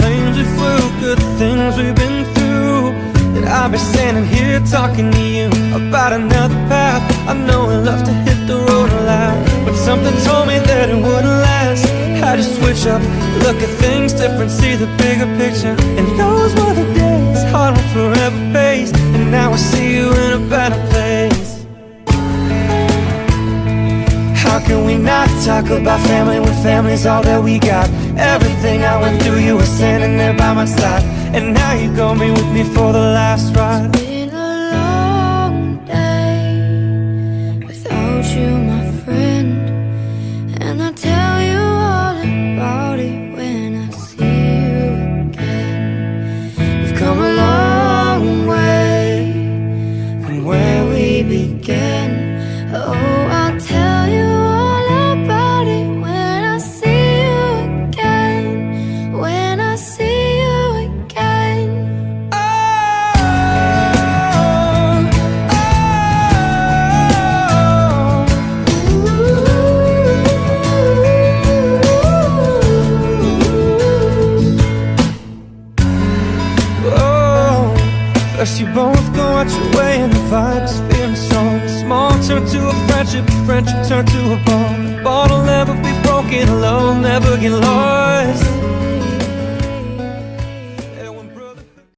planes we flew, good things we've been through, that I'll be standing here talking to you about another path. I know we love to hit the road a lot, but something told me that it wouldn't last. Had to switch up, look at things different, see the bigger picture. And those were the days, heart will forever pays. And now I see you in a better place. How can we not talk about family when family's all that we got? Everything I went through, you were standing there by my side. And now you're gonna be with me for the last ride. It's been a long day without you, my friend, and I'll tell you all about it when I see you again. We've come a long way from where we began. Oh, I'll tell you all about it when I see you again. When I see you again. First you both go out your way and the vibe's feeling strong. Small turn to a friendship turn to a bond. The bond will never be broken, love will never get lost.